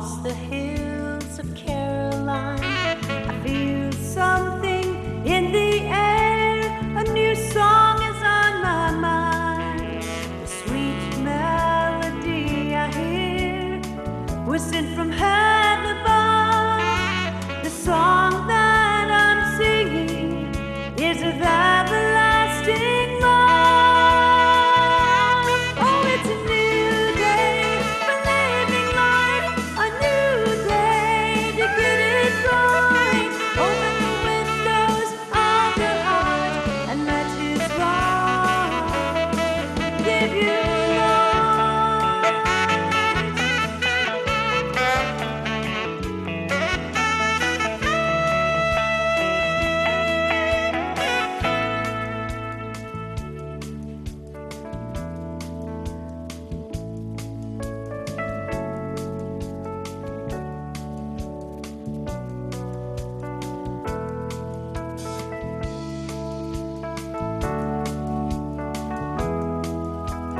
across the hills of Caroline. I feel something in the air, a new song is on my mind. The sweet melody I hear was sent from heaven above. The song that I'm singing is of everlasting love. Oh, it's a new day for living life, a new day to get it right. Open the windows of your heart and let His love give you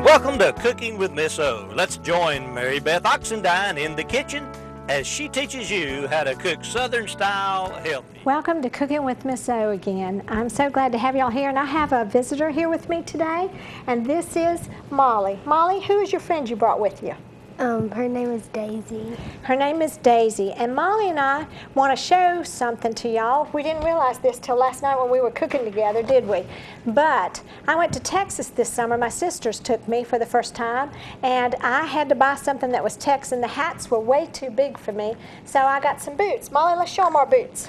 Welcome to Cooking with Miss O. Let's join Mary Beth Oxendine in the kitchen as she teaches you how to cook Southern style healthy. Welcome to Cooking with Miss O again. I'm so glad to have y'all here, and I have a visitor here with me today, and this is Molly. Molly, who is your friend you brought with you? Her name is Daisy. Her name is Daisy, and Molly and I want to show something to y'all. We didn't realize this till last night when we were cooking together, did we? But I went to Texas this summer. My sisters took me for the first time, and I had to buy something that was Texan. The hats were way too big for me, so I got some boots. Molly, let's show them our boots.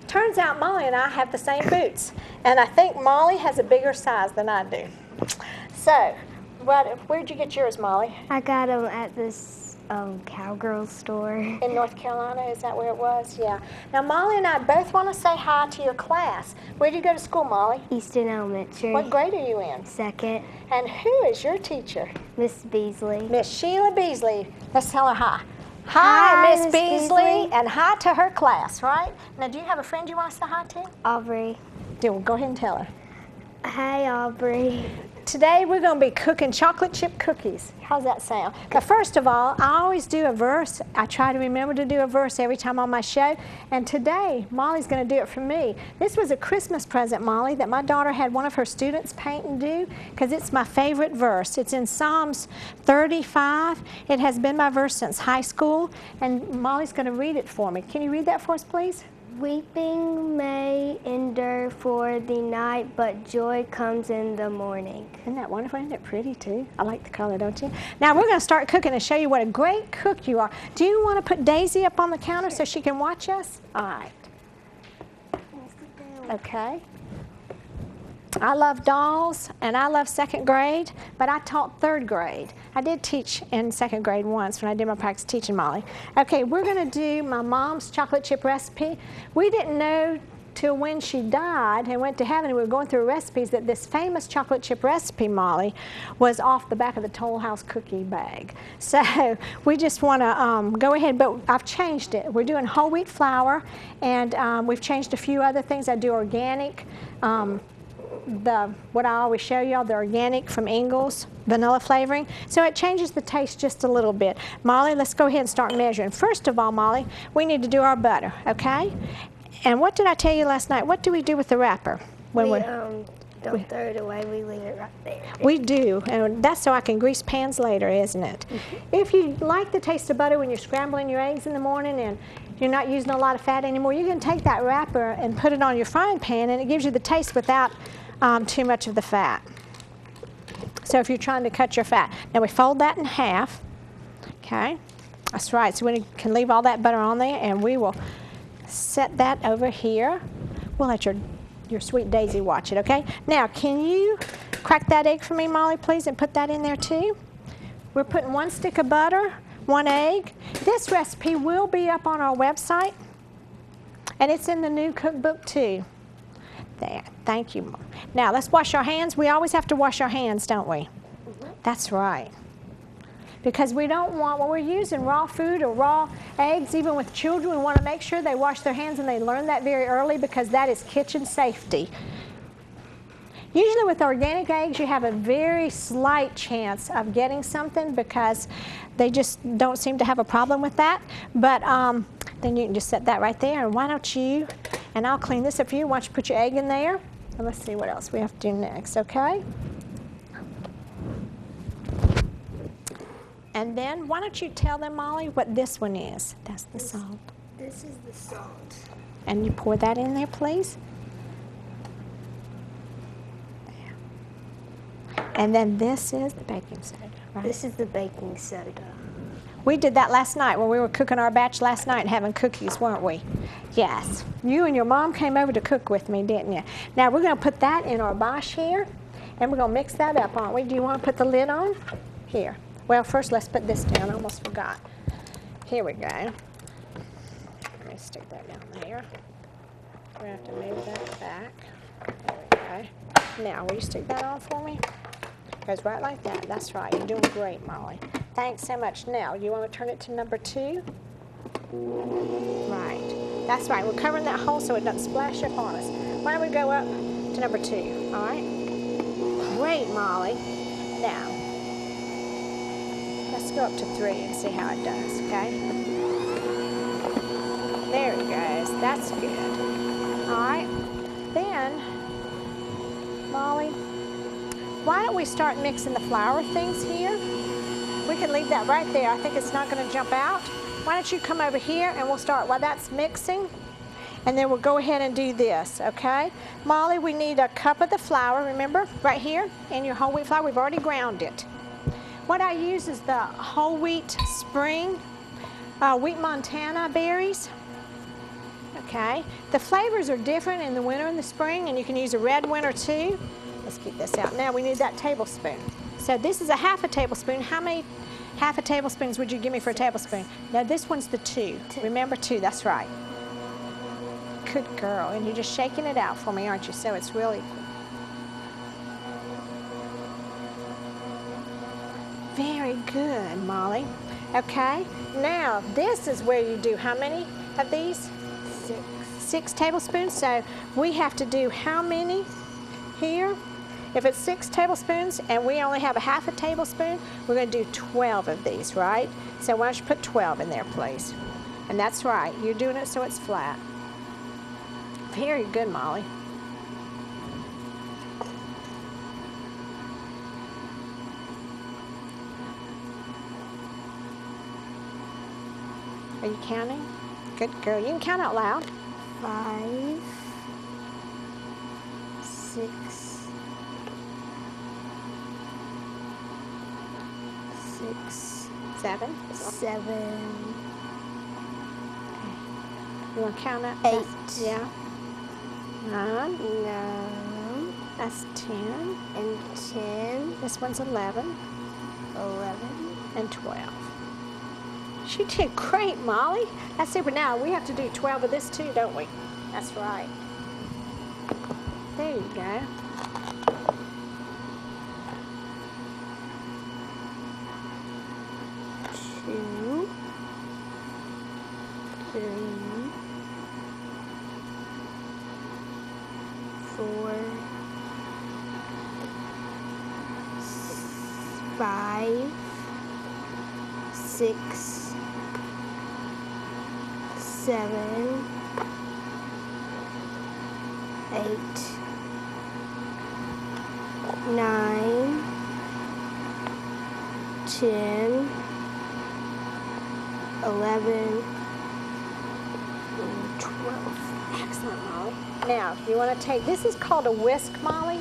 Turns out Molly and I have the same boots, and I think Molly has a bigger size than I do. So, where'd you get yours, Molly? I got them at this cowgirl store. In North Carolina, is that where it was? Yeah. Now, Molly and I both want to say hi to your class. Where do you go to school, Molly? Easton Elementary. What grade are you in? Second. And who is your teacher? Miss Beasley. Miss Sheila Beasley. Let's tell her hi. Hi, Miss Beasley, and hi to her class, right? Now, do you have a friend you want to say hi to? Aubrey. Well, go ahead and tell her. Hi, Aubrey. Today we're going to be cooking chocolate chip cookies. How's that sound? But first of all, I always do a verse. I try to remember to do a verse every time on my show. And today, Molly's going to do it for me. This was a Christmas present, Molly, that my daughter had one of her students paint and do, because it's my favorite verse. It's in Psalms 35. It has been my verse since high school, and Molly's going to read it for me. Can you read that for us, please? Weeping may endure for the night, but joy comes in the morning. Isn't that wonderful? Isn't it pretty, too? I like the color, don't you? Now, we're going to start cooking and show you what a great cook you are. Do you want to put Daisy up on the counter so she can watch us? All right. Okay. I love dolls, and I love second grade, but I taught third grade. I did teach in second grade once when I did my practice teaching, Molly. Okay, we're going to do my mom's chocolate chip recipe. We didn't know till when she died and went to heaven, and we were going through recipes, that this famous chocolate chip recipe, Molly, was off the back of the Toll House cookie bag. So we just want to go ahead, but I've changed it. We're doing whole wheat flour, and we've changed a few other things. I do organic. What I always show y'all, the organic from Ingles, vanilla flavoring. So it changes the taste just a little bit. Molly, let's go ahead and start measuring. First of all, Molly, we need to do our butter, okay? And what did I tell you last night? What do we do with the wrapper? Don't throw it away, we leave it right there. We do, and that's so I can grease pans later, isn't it? If you like the taste of butter when you're scrambling your eggs in the morning and you're not using a lot of fat anymore, you can take that wrapper and put it on your frying pan, and it gives you the taste without too much of the fat. So if you're trying to cut your fat. Now we fold that in half, okay? That's right, so we can leave all that butter on there, and we will set that over here. We'll let your sweet Daisy watch it, okay? Now, can you crack that egg for me, Molly, please, and put that in there too? We're putting 1 stick of butter, 1 egg. This recipe will be up on our website, and it's in the new cookbook too. There, thank you. Now, let's wash our hands. We always have to wash our hands, don't we? That's right. Because we don't want, when we're using raw food or raw eggs, even with children, we want to make sure they wash their hands, and they learn that very early, because that is kitchen safety. Usually with organic eggs, you have a very slight chance of getting something because they just don't seem to have a problem with that. But then you can just set that right there. And why don't you, and I'll clean this up for you. Why don't you put your egg in there? And let's see what else we have to do next, okay? And then why don't you tell them, Molly, what this one is? That's the salt. This is the salt. And you pour that in there, please. And then this is the baking soda, right? This is the baking soda. We did that last night when we were cooking our batch last night and having cookies, weren't we? Yes. You and your mom came over to cook with me, didn't you? Now we're going to put that in our bosh here, and we're going to mix that up, aren't we? Do you want to put the lid on? Here. Well, first let's put this down. I almost forgot. Here we go. Let me stick that down there. We're going to have to move that back. There we go. Now, will you stick that on for me? Goes right like that. That's right. You're doing great, Molly. Thanks so much. Now, you want to turn it to number 2? Right. That's right. We're covering that hole so it doesn't splash up on us. Why don't we go up to number 2? All right? Great, Molly. Now, let's go up to 3 and see how it does, okay? There it goes. That's good. All right. Then, Molly, why don't we start mixing the flour things here? We can leave that right there. I think it's not going to jump out. Why don't you come over here and we'll start while that's mixing, and then we'll go ahead and do this, okay? Molly, we need a cup of the flour, remember, right here in your whole wheat flour. We've already ground it. What I use is the whole wheat spring, wheat Montana berries. Okay, the flavors are different in the winter and the spring, and you can use a red one or 2. Let's keep this out. Now we need that tablespoon. So this is a half a tablespoon. How many half a tablespoons would you give me for a tablespoon? Now this one's the 2. Remember 2, that's right. Good girl, and you're just shaking it out for me, aren't you? So it's really very good, Molly. Okay, now this is where you do how many of these? 6 tablespoons. So we have to do how many here? If it's 6 tablespoons and we only have a half a tablespoon, we're going to do 12 of these, right? So why don't you put 12 in there, please? And that's right. You're doing it so it's flat. Very good, Molly. Are you counting? Good girl. You can count out loud. 5, 6, 7. 7, You want to count it? 8. Yeah. 9. 9, That's 10. and 10, This one's 11. 11. And 12. She did great, Molly. That's super. Now, we have to do 12 of this too, don't we? That's right. There you go. Two, 3, 4, 5, 6, 7, 8, 9, 10, 11, and 12. Excellent, Molly. Now, you want to take, this is called a whisk, Molly,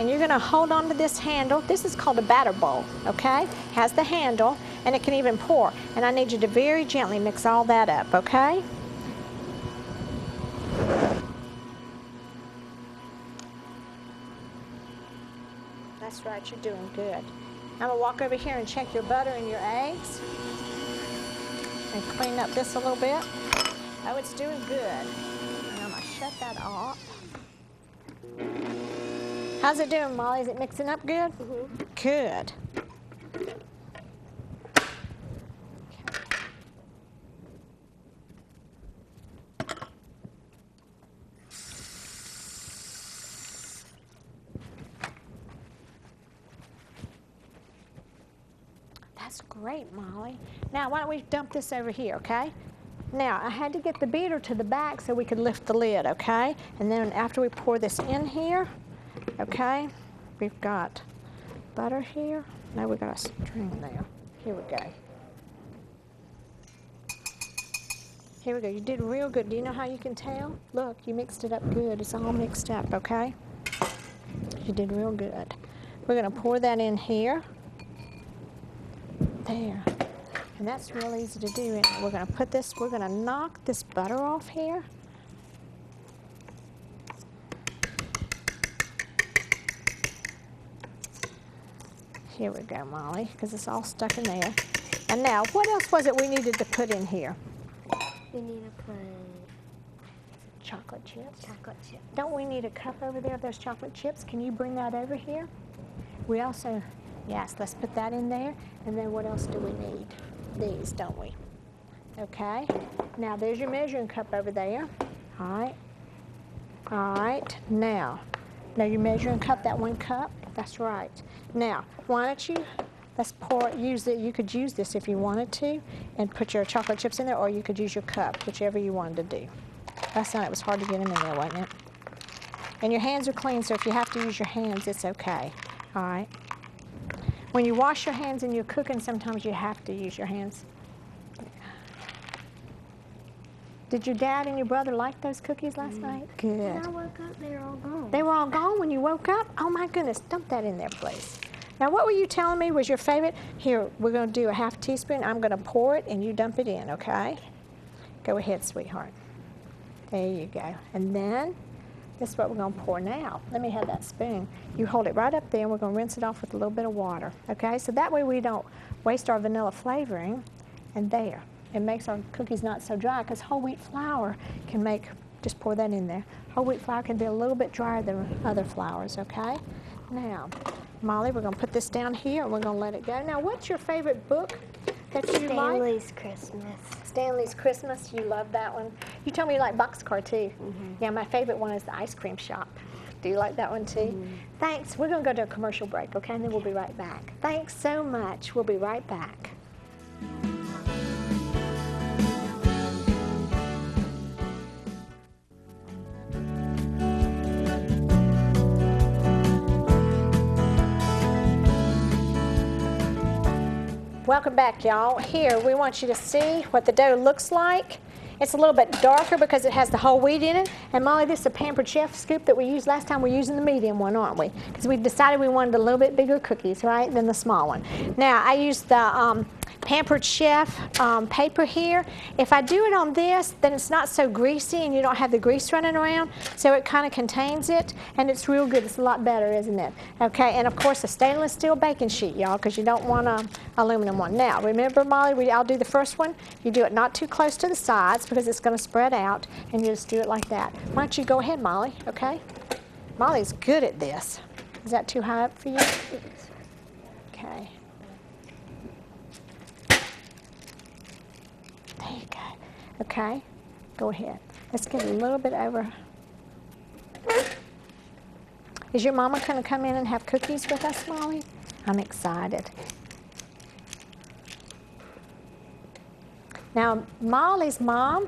and you're going to hold on to this handle. This is called a batter bowl, okay? Has the handle, and it can even pour. And I need you to very gently mix all that up, okay? That's right, you're doing good. I'm going to walk over here and check your butter and your eggs. And clean up this a little bit. Oh, it's doing good. And I'm going to shut that off. How's it doing, Molly? Is it mixing up good? Mm-hmm. Good. That's great, Molly. Now, why don't we dump this over here, okay? Now, I had to get the beater to the back so we could lift the lid, okay? And then after we pour this in here, okay, we've got butter here. Now we've got a string there. Here we go. Here we go. You did real good. Do you know how you can tell? Look, you mixed it up good. It's all mixed up, okay? You did real good. We're going to pour that in here. There. And that's real easy to do. And we're going to put this, we're going to knock this butter off here. Here we go, Molly, because it's all stuck in there. And now, what else was it we needed to put in here? We need to put Chocolate chips. chocolate chip. Don't we need a cup over there of those chocolate chips? Can you bring that over here? We also, yes, let's put that in there. And then what else do we need? These, don't we? Okay. Now, there's your measuring cup over there. All right. All right. Now your measuring cup, that 1 cup. That's right. Now, why don't you, let's pour, use it. You could use this if you wanted to and put your chocolate chips in there, or you could use your cup, whichever you wanted to do. Last night it was hard to get them in there, wasn't it? And your hands are clean, so if you have to use your hands, it's okay. All right. When you wash your hands and you're cooking, sometimes you have to use your hands. Did your dad and your brother like those cookies last night? Good. When I woke up, they were all gone. They were all gone when you woke up? Oh my goodness, dump that in there, please. Now what were you telling me was your favorite? Here, we're going to do a half teaspoon. I'm going to pour it and you dump it in, okay? Go ahead, sweetheart. There you go. And then, this is what we're going to pour now. Let me have that spoon. You hold it right up there and we're going to rinse it off with a little bit of water, okay? So that way we don't waste our vanilla flavoring. And there. It makes our cookies not so dry, because whole wheat flour can make, just pour that in there. Whole wheat flour can be a little bit drier than other flours, okay? Now, Molly, we're going to put this down here and we're going to let it go. Now, what's your favorite book that you like? Stanley's Christmas. Stanley's Christmas. You love that one. You told me you like Boxcar too. Yeah, my favorite one is the ice cream shop. Do you like that one too? Thanks. We're going to go to a commercial break, okay? And then we'll be right back. Thanks so much. We'll be right back. Welcome back, y'all. Here, we want you to see what the dough looks like. It's a little bit darker because it has the whole wheat in it. And Molly, this is a Pampered Chef scoop that we used last time. We're using the medium one, aren't we? Because we decided we wanted a little bit bigger cookies, right, than the small one. Now, I used the Pampered Chef paper here. If I do it on this, then it's not so greasy and you don't have the grease running around, so it kind of contains it, and it's real good. It's a lot better, isn't it? Okay, and of course a stainless steel baking sheet, y'all, because you don't want an aluminum one. Now, remember, Molly, I'll do the first one. You do it not too close to the sides because it's going to spread out, and you just do it like that. Why don't you go ahead, Molly, okay? Molly's good at this. Is that too high up for you? Okay. There you go. Okay, go ahead. Let's get a little bit over. Is your mama going to come in and have cookies with us, Molly? I'm excited. Now, Molly's mom,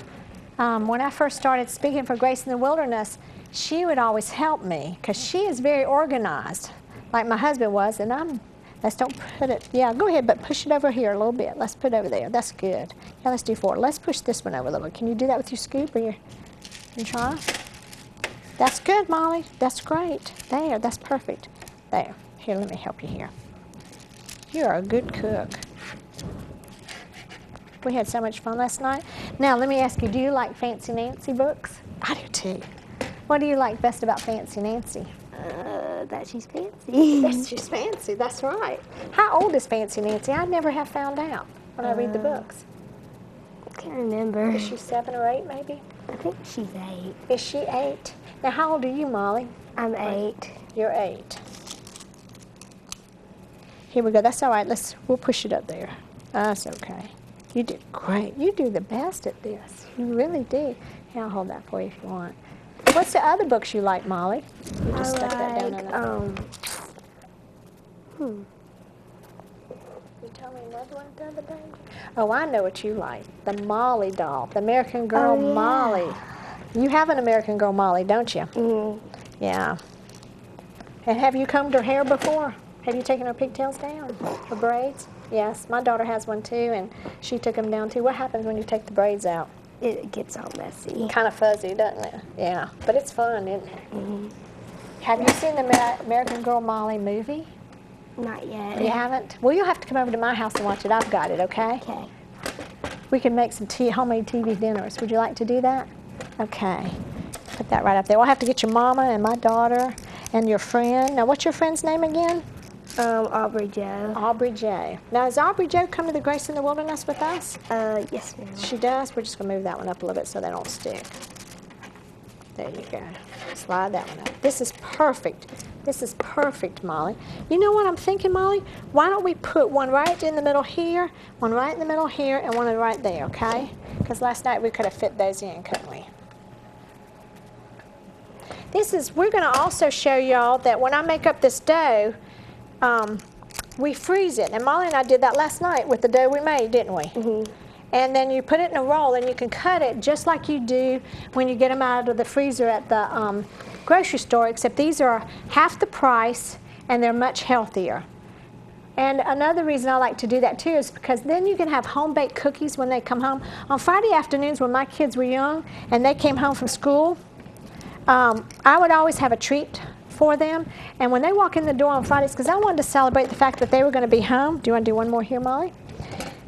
when I first started speaking for Grace in the Wilderness, she would always help me because she is very organized, like my husband was, and let's don't put it, yeah, go ahead, but push it over here a little bit. Let's put it over there. That's good. Yeah, let's do 4. Let's push this one over a little bit. Can you do that with your scoop or can you try? That's good, Molly. That's great. There, that's perfect. There. Here, let me help you here. You're a good cook. We had so much fun last night. Now, let me ask you, do you like Fancy Nancy books? I do too. What do you like best about Fancy Nancy? That she's fancy. Yes, she's fancy. That's right. How old is Fancy Nancy? I never have found out when I read the books. I can't remember. Is she 7 or 8, maybe? I think she's 8. Is she 8? Now, how old are you, Molly? I'm 8. You're 8. Here we go. That's all right. We'll push it up there. That's okay. You did great. You do the best at this. You really do. Here, I'll hold that for you if you want. What's the other books you like, Molly? You just stuck that down in there. You You tell me another other one the other day? Oh, I know what you like. The Molly doll, the American Girl Oh, yeah. Molly. You have an American Girl Molly, don't you? Mm. Yeah. And have you combed her hair before? Have you taken her pigtails down? Her braids? Yes, my daughter has one too, and she took them down too. What happens when you take the braids out? It gets all messy. Kind of fuzzy, doesn't it? Yeah, but it's fun, isn't it? Mm. Have you seen the American Girl Molly movie? Not yet. You haven't? Well, you'll have to come over to my house and watch it. I've got it, okay? Okay. We can make some homemade TV dinners. Would you like to do that? Okay. Put that right up there. We'll have to get your mama and my daughter and your friend. Now, what's your friend's name again? Aubrey Joe. Aubrey J. Now, does Aubrey Joe come to the Grace in the Wilderness with us? Yes, ma'am. She does. We're just going to move that one up a little bit so they don't stick. There you go. Slide that one up. This is perfect. This is perfect, Molly. You know what I'm thinking, Molly? Why don't we put one right in the middle here, one right in the middle here, and one right there, okay? Because last night we could have fit those in, couldn't we? We're going to also show y'all that when I make up this dough, we freeze it. And Molly and I did that last night with the dough we made, didn't we? Mm-hmm. And then you put it in a roll and you can cut it just like you do when you get them out of the freezer at the grocery store, except these are half the price and they're much healthier. And another reason I like to do that too is because then you can have home-baked cookies when they come home. On Friday afternoons when my kids were young and they came home from school, I would always have a treat for them. And when they walk in the door on Fridays, because I wanted to celebrate the fact that they were going to be home. Do you want to do one more here, Molly?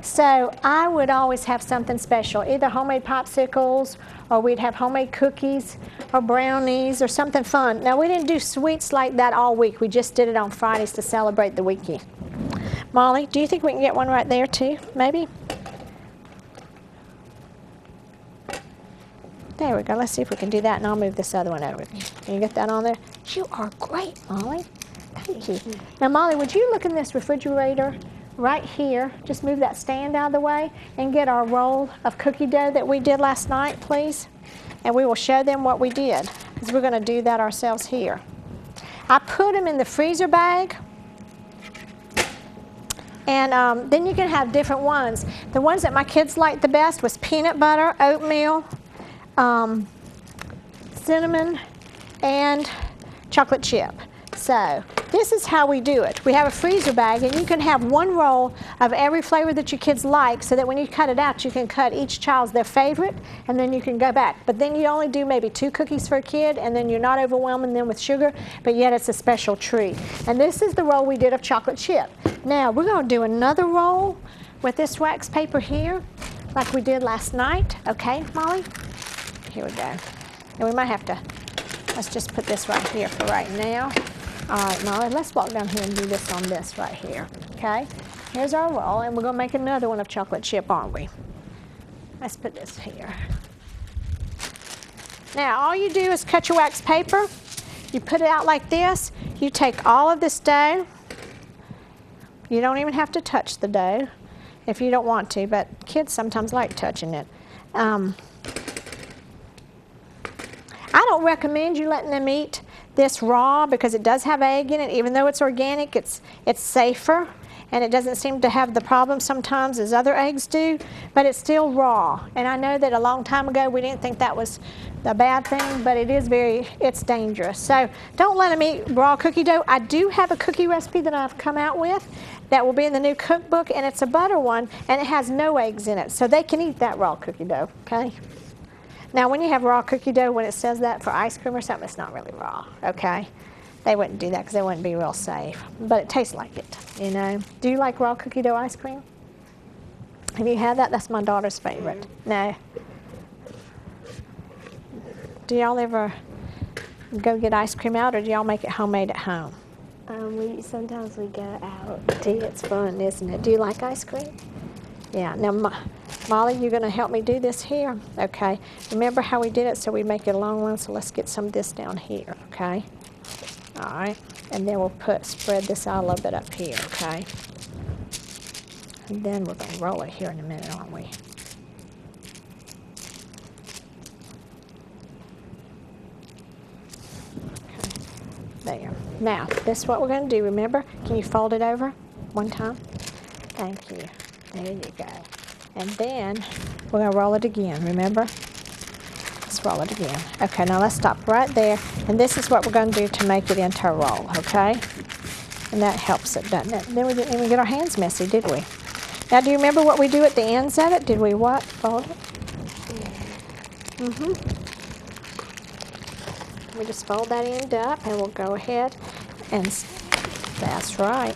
So I would always have something special, either homemade popsicles, or we'd have homemade cookies, or brownies, or something fun. Now, we didn't do sweets like that all week. We just did it on Fridays to celebrate the weekend. Molly, do you think we can get one right there, too, maybe? There we go. Let's see if we can do that, and I'll move this other one over. Can you get that on there? You are great, Molly. Thank you. Now, Molly, would you look in this refrigerator right here? Just move that stand out of the way and get our roll of cookie dough that we did last night, please. And we will show them what we did, because we're going to do that ourselves here. I put them in the freezer bag. And then you can have different ones. The ones that my kids liked the best was peanut butter, oatmeal, cinnamon, and chocolate chip. So this is how we do it. We have a freezer bag, and you can have one roll of every flavor that your kids like, so that when you cut it out, you can cut each child's their favorite, and then you can go back. But then you only do maybe 2 cookies for a kid, and then you're not overwhelming them with sugar, but yet it's a special treat. And this is the roll we did of chocolate chip. Now we're going to do another roll with this wax paper here, like we did last night. Okay, Molly? Here we go. And we might have to, let's just put this right here for right now. All right, Molly, let's walk down here and do this on this right here, okay? Here's our roll, and we're going to make another one of chocolate chip, aren't we? Let's put this here. Now, all you do is cut your wax paper. You put it out like this. You take all of this dough. You don't even have to touch the dough if you don't want to, but kids sometimes like touching it. I don't recommend you letting them eat this raw because it does have egg in it. Even though it's organic, it's safer, and it doesn't seem to have the problem sometimes as other eggs do, but it's still raw. And I know that a long time ago we didn't think that was a bad thing, but it's dangerous. So don't let them eat raw cookie dough. I do have a cookie recipe that I've come out with that will be in the new cookbook, and it's a butter one, and it has no eggs in it, so they can eat that raw cookie dough, okay? Now, when you have raw cookie dough, when it says that for ice cream or something, it's not really raw, okay? They wouldn't do that because they wouldn't be real safe. But it tastes like it, you know? Do you like raw cookie dough ice cream? Have you had that? That's my daughter's favorite. No? Do y'all ever go get ice cream out, or do y'all make it homemade at home? Sometimes we go out. Gee, it's fun, isn't it? Do you like ice cream? Yeah. Now, Molly, you're going to help me do this here, okay? Remember how we did it, so we make it a long one, so let's get some of this down here, okay? All right, and then we'll spread this out a little bit up here, okay? And then we're going to roll it here in a minute, aren't we? Okay, there. Now, this is what we're going to do, remember? Can you fold it over one time? Thank you. There you go. And then we're going to roll it again, remember? Let's roll it again. Okay, now let's stop right there. And this is what we're going to do to make it into a roll, okay? And that helps it, doesn't it? Then we didn't even get our hands messy, did we? Now, do you remember what we do at the ends of it? Did we what? Fold it? We just fold that end up, and we'll go ahead and, that's right.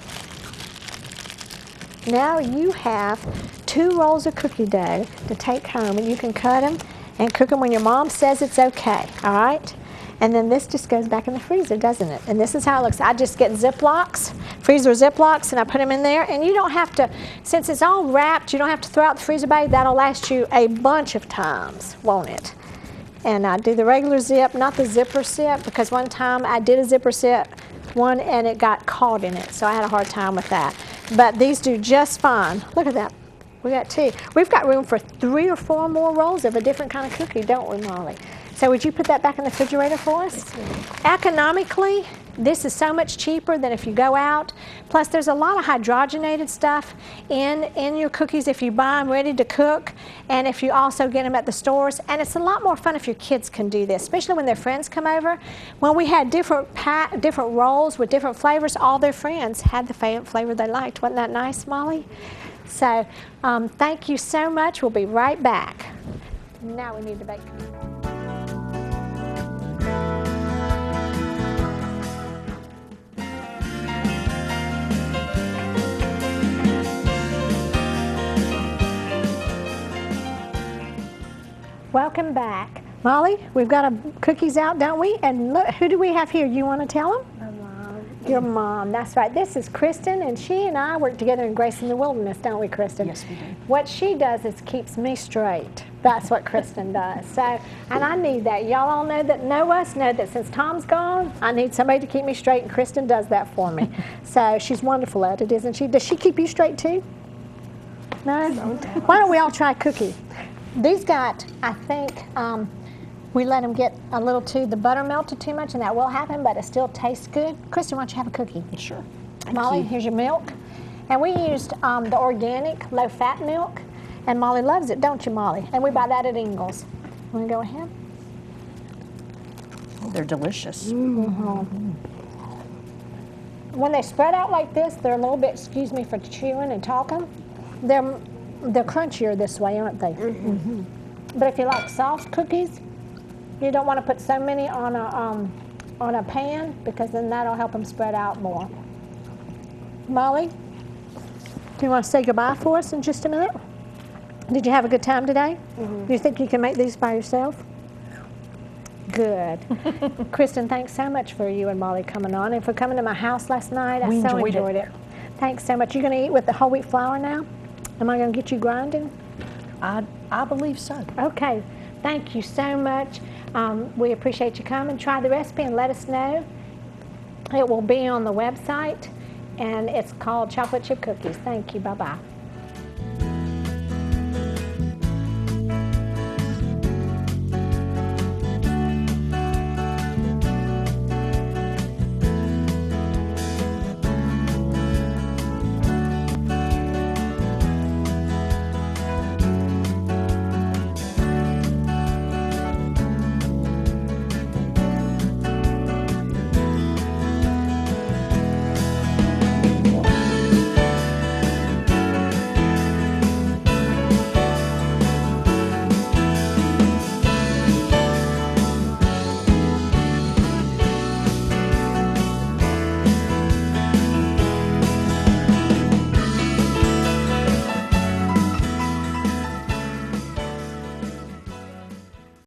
Now you have 2 rolls of cookie dough to take home, and you can cut them and cook them when your mom says it's okay, all right? And then this just goes back in the freezer, doesn't it? And this is how it looks. I just get Ziplocs, freezer Ziplocs, and I put them in there. And you don't have to, since it's all wrapped, you don't have to throw out the freezer bag. That'll last you a bunch of times, won't it? And I do the regular zip, not the zipper zip, because one time I did a zipper zip one and it got caught in it. So I had a hard time with that. But these do just fine. Look at that. We got 2. We've got room for 3 or 4 more rolls of a different kind of cookie, don't we, Molly? So would you put that back in the refrigerator for us? Economically, this is so much cheaper than if you go out. Plus, there's a lot of hydrogenated stuff in your cookies if you buy them ready to cook, and if you also get them at the stores. And it's a lot more fun if your kids can do this, especially when their friends come over. When we had different rolls with different flavors, all their friends had the flavor they liked. Wasn't that nice, Molly? So thank you so much. We'll be right back. Now we need to bake. Welcome back. Molly, we've got cookies out, don't we? And look, who do we have here? You want to tell them? My mom. Your mom, that's right. This is Kristen, and she and I work together in Grace in the Wilderness, don't we, Kristen? Yes, we do. What she does is keeps me straight. That's what Kristen does. So, and I need that. Y'all all know us know that since Tom's gone, I need somebody to keep me straight, and Kristen does that for me. So she's wonderful at it, isn't she? Does she keep you straight too? No? Why don't we all try cookie? These got, I think, we let them get a little the butter melted too much, and that will happen, but it still tastes good. Kristen, why don't you have a cookie? Sure. Molly, here's your milk. And we used the organic, low-fat milk, and Molly loves it, don't you, Molly? And we buy that at Ingles. Want to go ahead? Oh, they're delicious. When they spread out like this, they're a little bit, excuse me for chewing and talking, they're crunchier this way, aren't they? But if you like soft cookies, you don't want to put so many on a pan, because then that'll help them spread out more. Molly, do you want to say goodbye for us in just a minute? Did you have a good time today? Do you think you can make these by yourself? Good. Kristen, thanks so much for you and Molly coming on and for coming to my house last night. I so enjoyed it. Thanks so much. You're going to eat with the whole wheat flour now? Am I going to get you grinding? I believe so. Okay. Thank you so much. We appreciate you coming. Try the recipe and let us know. It will be on the website, and it's called chocolate chip cookies. Thank you. Bye-bye.